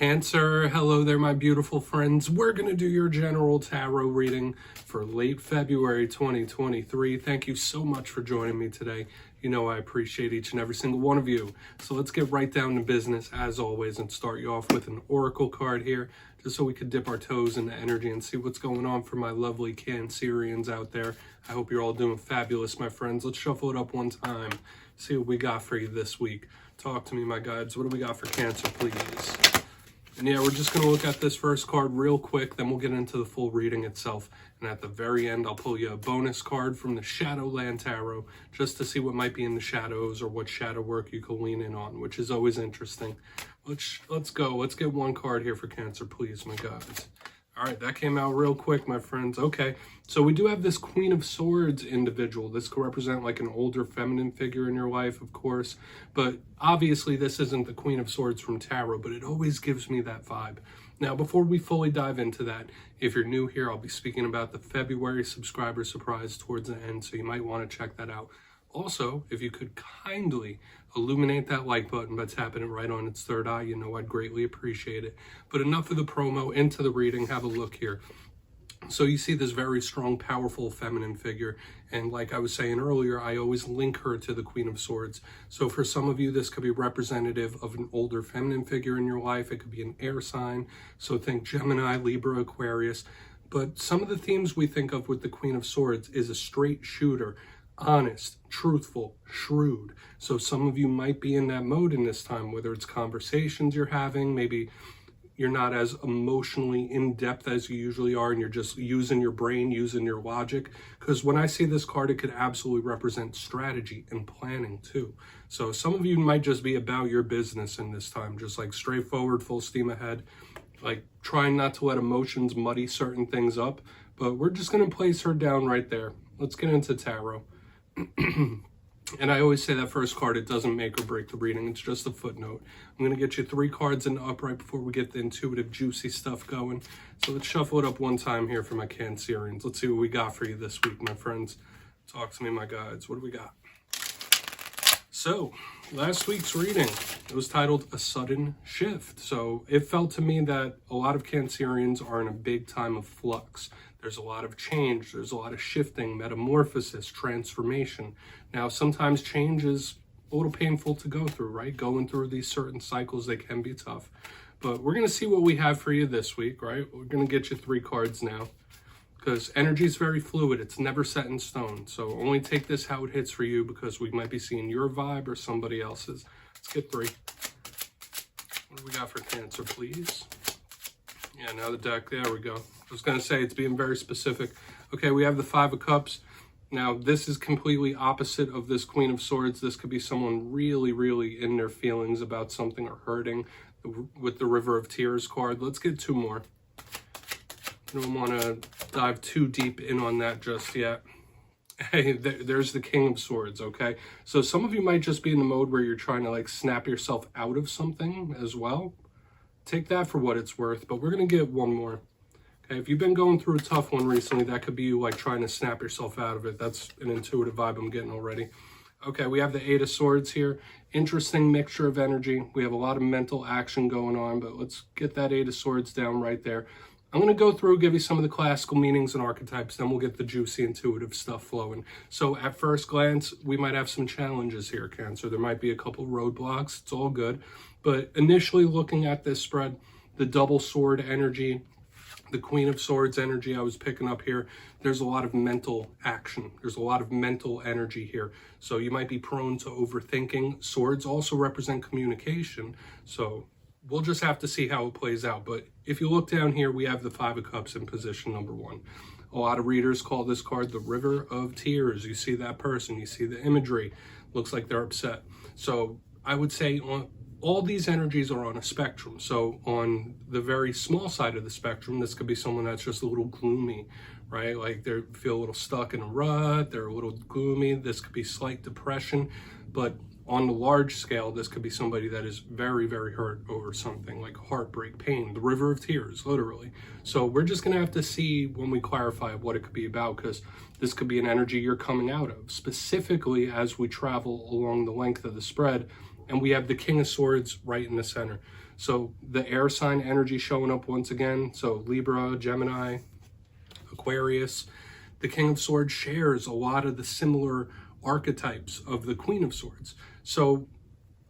Cancer, hello there my beautiful friends. We're going to do your general tarot reading for late February 2023. Thank you so much for joining me today. You know I appreciate each and every single one of you. So let's get right down to business as always and start you off with an oracle card here, just so we could dip our toes into energy and see what's going on for my lovely Cancerians out there. I hope you're all doing fabulous, my friends. Let's shuffle it up one time, see what we got for you this week. Talk to me, my guides. What do we got for Cancer, please? And yeah, we're just going to look at this first card real quick, then we'll get into the full reading itself. And at the very end, I'll pull you a bonus card from the Shadowland Tarot, just to see what might be in the shadows or what shadow work you can lean in on, which is always interesting. Let's go. Let's get one card here for Cancer, please, my guys. All right, that came out real quick, my friends. Okay, so we do have this Queen of Swords individual. This could represent like an older feminine figure in your life, of course. But obviously this isn't the Queen of Swords from tarot, but it always gives me that vibe. Now, before we fully dive into that, if you're new here, I'll be speaking about the February subscriber surprise towards the end, so you might want to check that out. Also, if you could kindly illuminate that like button by tapping it right on its third eye, you know I'd greatly appreciate it. But enough of the promo, into the reading. Have a look here. So you see this very strong, powerful feminine figure. And like I was saying earlier, I always link her to the Queen of Swords. So for some of you, this could be representative of an older feminine figure in your life. It could be an air sign. So think Gemini, Libra, Aquarius. But some of the themes we think of with the Queen of Swords is a straight shooter, honest, truthful, shrewd. So some of you might be in that mode in this time, whether it's conversations you're having, maybe you're not as emotionally in-depth as you usually are and you're just using your brain, using your logic. Because when I see this card, it could absolutely represent strategy and planning too. So some of you might just be about your business in this time, just like straightforward, full steam ahead, like trying not to let emotions muddy certain things up. But we're just going to place her down right there. Let's get into tarot. And I always say that first card, it doesn't make or break the reading. It's just a footnote. I'm going to get you 3 cards in the upright before we get the intuitive, juicy stuff going. So let's shuffle it up one time here for my Cancerians. Let's see what we got for you this week, my friends. Talk to me, my guides. What do we got? So, last week's reading, it was titled A Sudden Shift. So it felt to me that a lot of Cancerians are in a big time of flux. There's a lot of change, there's a lot of shifting, metamorphosis, transformation. Now, sometimes change is a little painful to go through, right? Going through these certain cycles, they can be tough. But we're going to see what we have for you this week, right? We're going to get you 3 cards now, because energy is very fluid. It's never set in stone. So only take this how it hits for you, because we might be seeing your vibe or somebody else's. Let's get 3. What do we got for Cancer, please? Yeah, now the deck, there we go. I was going to say it's being very specific. Okay, we have the 5 of Cups. Now, this is completely opposite of this Queen of Swords. This could be someone really, really in their feelings about something or hurting with the River of Tears card. Let's get 2 more. I don't want to dive too deep in on that just yet. Hey, there's the King of Swords, okay? So some of you might just be in the mode where you're trying to like snap yourself out of something as well. Take that for what it's worth, but we're going to get 1 more. Okay, if you've been going through a tough one recently, that could be you like trying to snap yourself out of it. That's an intuitive vibe I'm getting already. Okay, we have the 8 of Swords here. Interesting mixture of energy. We have a lot of mental action going on, but let's get that 8 of Swords down right there. I'm going to go through, give you some of the classical meanings and archetypes, then we'll get the juicy intuitive stuff flowing. So at first glance, we might have some challenges here, Cancer. There might be a couple roadblocks. It's all good. But initially looking at this spread, the double sword energy, the Queen of Swords energy I was picking up here, there's a lot of mental action. There's a lot of mental energy here. So you might be prone to overthinking. Swords also represent communication. So we'll just have to see how it plays out. But if you look down here, we have the 5 of Cups in position number 1. A lot of readers call this card the River of Tears. You see that person, you see the imagery. Looks like they're upset. So I would say all these energies are on a spectrum. So on the very small side of the spectrum, this could be someone that's just a little gloomy, right? Like they feel a little stuck in a rut, they're a little gloomy. This could be slight depression. But on the large scale, this could be somebody that is very, very hurt over something like heartbreak, pain, the River of Tears, literally. So we're just going to have to see when we clarify what it could be about, because this could be an energy you're coming out of, specifically as we travel along the length of the spread. And we have the King of Swords right in the center. So the air sign energy showing up once again. So Libra, Gemini, Aquarius. The King of Swords shares a lot of the similar archetypes of the Queen of Swords. So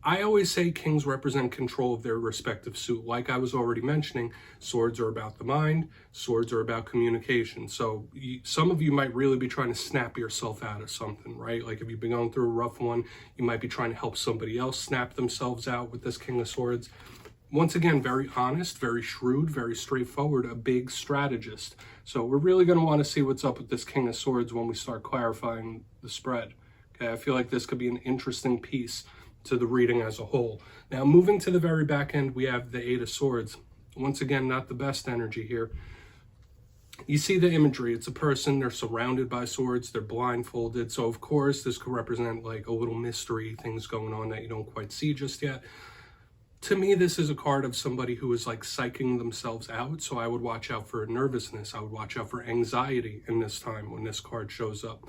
I always say kings represent control of their respective suit. Like I was already mentioning, swords are about the mind, swords are about communication. So some of you might really be trying to snap yourself out of something, right? Like if you've been going through a rough one, you might be trying to help somebody else snap themselves out with this King of Swords. Once again, very honest, very shrewd, very straightforward, a big strategist. So we're really going to want to see what's up with this King of Swords when we start clarifying the spread. Okay, I feel like this could be an interesting piece to the reading as a whole. Now, moving to the very back end, we have the Eight of Swords. Once again, not the best energy here. You see the imagery. It's a person, they're surrounded by swords, they're blindfolded. So, of course, this could represent like a little mystery, things going on that you don't quite see just yet. To me, this is a card of somebody who is like psyching themselves out. So I would watch out for nervousness. I would watch out for anxiety in this time when this card shows up.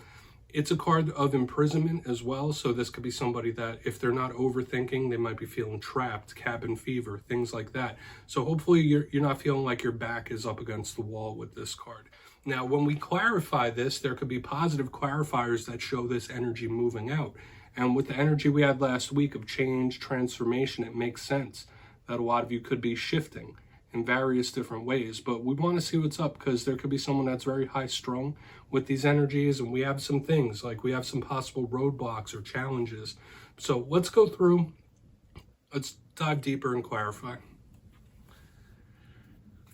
It's a card of imprisonment as well. So this could be somebody that if they're not overthinking, they might be feeling trapped, cabin fever, things like that. So hopefully you're not feeling like your back is up against the wall with this card. Now, when we clarify this, there could be positive clarifiers that show this energy moving out. And with the energy we had last week of change, transformation, it makes sense that a lot of you could be shifting in various different ways. But we want to see what's up because there could be someone that's very high strung with these energies. And we have some things like we have some possible roadblocks or challenges. So let's go through. Let's dive deeper and clarify.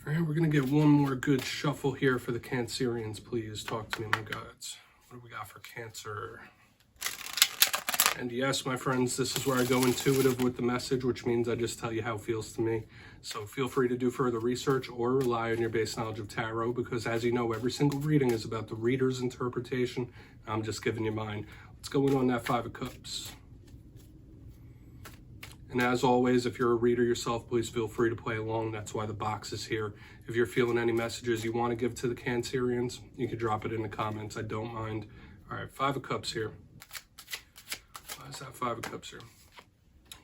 All right, we're going to get one more good shuffle here for the Cancerians. Please talk to me, my guides. What do we got for Cancer? And yes, my friends, this is where I go intuitive with the message, which means I just tell you how it feels to me. So feel free to do further research or rely on your base knowledge of tarot, because as you know, every single reading is about the reader's interpretation. I'm just giving you mine. Let's go in on that Five of Cups. And as always, if you're a reader yourself, please feel free to play along. That's why the box is here. If you're feeling any messages you want to give to the Cancerians, you can drop it in the comments. I don't mind. All right, Five of Cups here. Why is that Five of Cups here?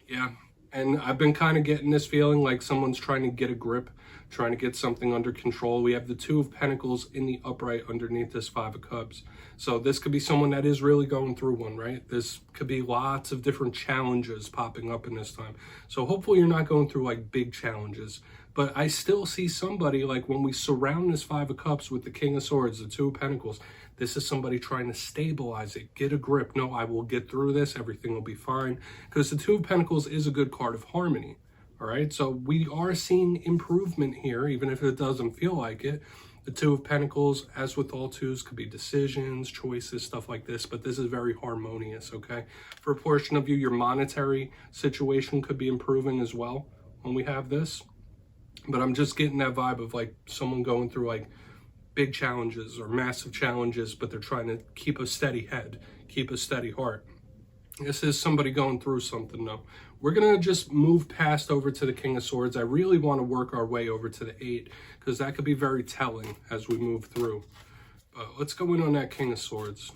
Yeah, and I've been kind of getting this feeling like someone's trying to get a grip, trying to get something under control. We have the Two of Pentacles in the upright underneath this Five of Cups. So this could be someone that is really going through one, right? This could be lots of different challenges popping up in this time. So hopefully you're not going through like big challenges. But I still see somebody like when we surround this Five of Cups with the King of Swords, the Two of Pentacles, this is somebody trying to stabilize it, get a grip. No, I will get through this. Everything will be fine. Because the Two of Pentacles is a good card of harmony. All right, so we are seeing improvement here, even if it doesn't feel like it. The Two of Pentacles, as with all twos, could be decisions, choices, stuff like this, but this is very harmonious, okay? For a portion of you, your monetary situation could be improving as well when we have this. But I'm just getting that vibe of like someone going through like big challenges or massive challenges, but they're trying to keep a steady head, keep a steady heart. This is somebody going through something though. We're going to just move past over to the King of Swords. I really want to work our way over to the Eight because that could be very telling as we move through. But let's go in on that King of Swords.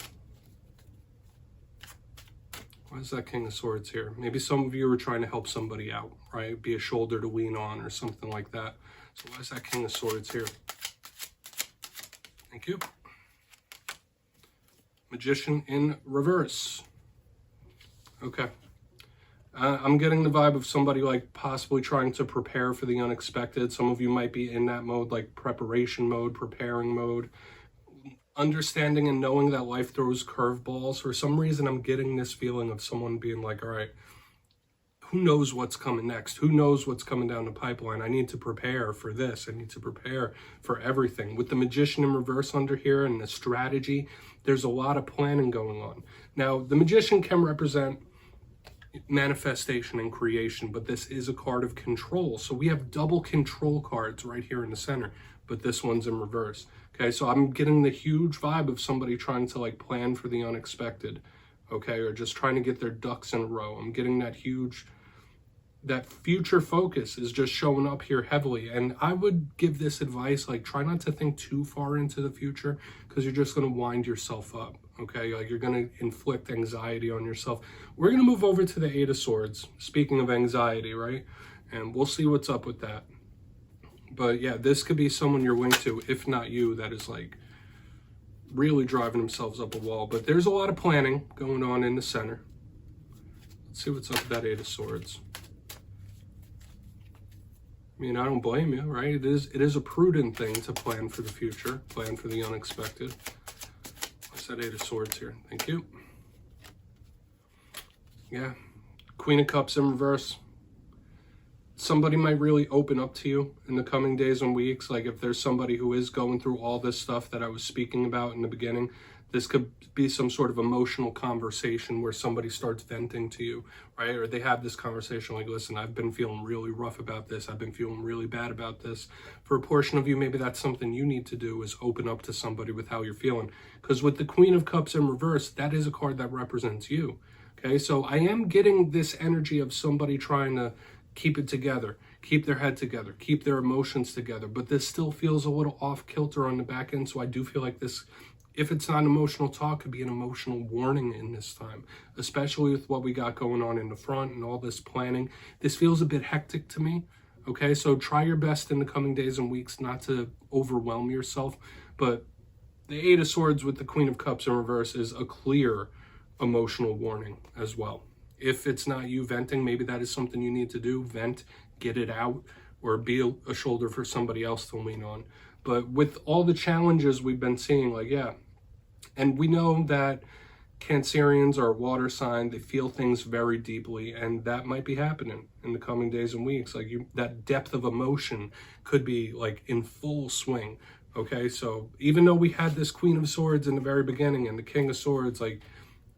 Why is that King of Swords here? Maybe some of you are trying to help somebody out, right? Be a shoulder to lean on or something like that. So why is that King of Swords here? Thank you. Magician in reverse. Okay. I'm getting the vibe of somebody like possibly trying to prepare for the unexpected. Some of you might be in that mode, like preparation mode, preparing mode. Understanding and knowing that life throws curveballs. For some reason, I'm getting this feeling of someone being like, all right, who knows what's coming next? Who knows what's coming down the pipeline? I need to prepare for this. I need to prepare for everything. With the Magician in reverse under here and the strategy, there's a lot of planning going on. Now, the Magician can represent manifestation and creation, but this is a card of control. So we have double control cards right here in the center, but this one's in reverse. Okay, so I'm getting the huge vibe of somebody trying to like plan for the unexpected, okay, or just trying to get their ducks in a row. I'm getting that huge, that future focus is just showing up here heavily. And I would give this advice, like try not to think too far into the future because you're just going to wind yourself up, okay? Like you're going to inflict anxiety on yourself. We're going to move over to the Eight of Swords. Speaking of anxiety, right? And we'll see what's up with that. But yeah, this could be someone you're linked to, if not you, that is like really driving themselves up a wall. But there's a lot of planning going on in the center. Let's see what's up with that Eight of Swords. I mean, I don't blame you, right? It is a prudent thing to plan for the future, plan for the unexpected. What's that Eight of Swords here? Thank you. Yeah, Queen of Cups in reverse. Somebody might really open up to you in the coming days and weeks. Like if there's somebody who is going through all this stuff that I was speaking about in the beginning, this could be some sort of emotional conversation where somebody starts venting to you, right? Or they have this conversation like, listen, I've been feeling really rough about this. I've been feeling really bad about this. For a portion of you, maybe that's something you need to do, is open up to somebody with how you're feeling. Because with the Queen of Cups in reverse, that is a card that represents you. Okay, so I am getting this energy of somebody trying to keep it together, keep their head together, keep their emotions together. But this still feels a little off kilter on the back end. So I do feel like this, if it's not an emotional talk, could be an emotional warning in this time, especially with what we got going on in the front and all this planning. This feels a bit hectic to me. Okay, so try your best in the coming days and weeks not to overwhelm yourself. But the Eight of Swords with the Queen of Cups in reverse is a clear emotional warning as well. If it's not you venting, maybe that is something you need to do. Vent, get it out, or be a shoulder for somebody else to lean on. But with all the challenges we've been seeing, like, yeah, and we know that Cancerians are a water sign. They feel things very deeply, and that might be happening in the coming days and weeks. Like that depth of emotion could be like in full swing. Okay, so even though we had this Queen of Swords in the very beginning and the King of Swords, like,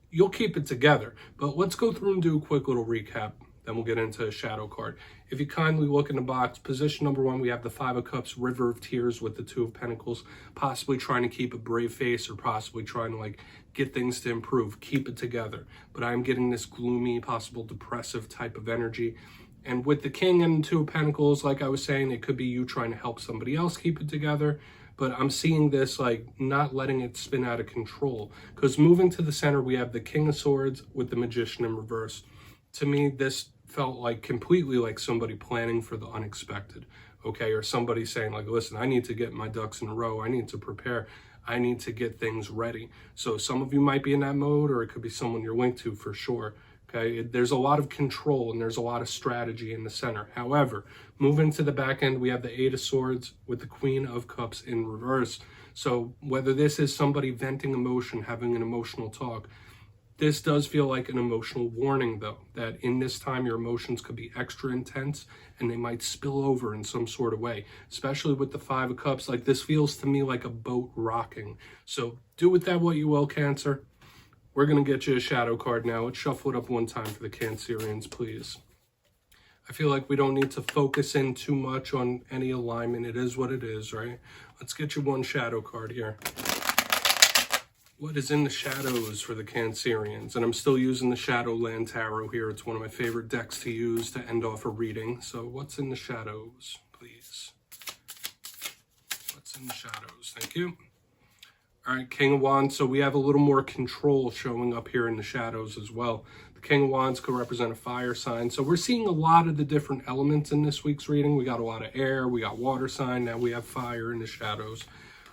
you'll keep it together. But let's go through and do a quick little recap. Then we'll get into a shadow card. If you kindly look in the box, position number 1, we have the Five of Cups, River of Tears with the Two of Pentacles, possibly trying to keep a brave face or possibly trying to like get things to improve, keep it together. But I'm getting this gloomy, possible depressive type of energy. And with the King and Two of Pentacles, like I was saying, it could be you trying to help somebody else keep it together. But I'm seeing this like not letting it spin out of control. Because moving to the center, we have the King of Swords with the Magician in reverse. To me, this felt like completely like somebody planning for the unexpected, okay? Or somebody saying like, listen, I need to get my ducks in a row. I need to prepare. I need to get things ready. So some of you might be in that mode, or it could be someone you're linked to for sure. Okay, there's a lot of control and there's a lot of strategy in the center. However, moving to the back end, we have the Eight of Swords with the Queen of Cups in reverse. So whether this is somebody venting emotion, having an emotional talk, this does feel like an emotional warning, though, that in this time your emotions could be extra intense and they might spill over in some sort of way, especially with the Five of Cups. Like this feels to me like a boat rocking. So do with that what you will, Cancer. We're going to get you a shadow card now. Let's shuffle it up one time for the Cancerians, please. I feel like we don't need to focus in too much on any alignment. It is what it is, right? Let's get you one shadow card here. What is in the shadows for the Cancerians? And I'm still using the Shadowland Tarot here. It's one of my favorite decks to use to end off a reading. So what's in the shadows, please? What's in the shadows? Thank you. All right, King of Wands. So we have a little more control showing up here in the shadows as well. The King of Wands could represent a fire sign. So we're seeing a lot of the different elements in this week's reading. We got a lot of air, we got water sign, now we have fire in the shadows.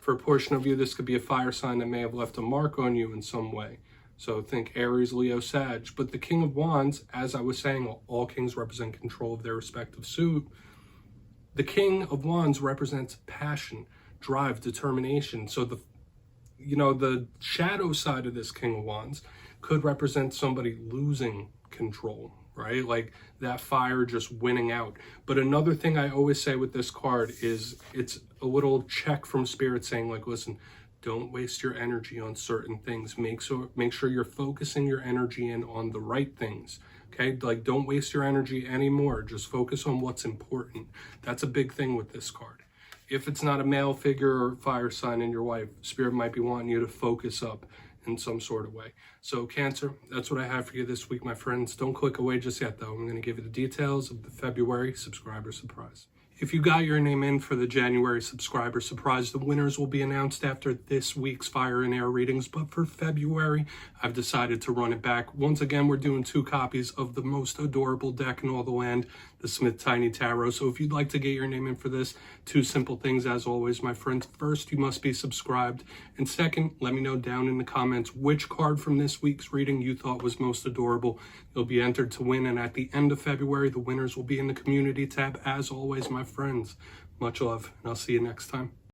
For a portion of you, this could be a fire sign that may have left a mark on you in some way. So think Aries, Leo, Sag. But the King of Wands, as I was saying, all kings represent control of their respective suit. The King of Wands represents passion, drive, determination. So the shadow side of this King of Wands could represent somebody losing control, right? Like that fire just winning out. But another thing I always say with this card is it's a little check from Spirit saying like, listen, don't waste your energy on certain things. Make sure you're focusing your energy in on the right things, okay? Like don't waste your energy anymore. Just focus on what's important. That's a big thing with this card. If it's not a male figure or fire sign in your life, Spirit might be wanting you to focus up in some sort of way. So Cancer, that's what I have for you this week, my friends. Don't click away just yet, though. I'm going to give you the details of the February subscriber surprise. If you got your name in for the January subscriber surprise, the winners will be announced after this week's Fire and Air readings. But for February, I've decided to run it back. Once again, we're doing 2 copies of the most adorable deck in all the land, the Smith Tiny Tarot. So if you'd like to get your name in for this, 2 simple things as always, my friends. First, you must be subscribed. And second, let me know down in the comments which card from this week's reading you thought was most adorable. You'll be entered to win, and at the end of February, the winners will be in the community tab. As always, my friends, much love, and I'll see you next time.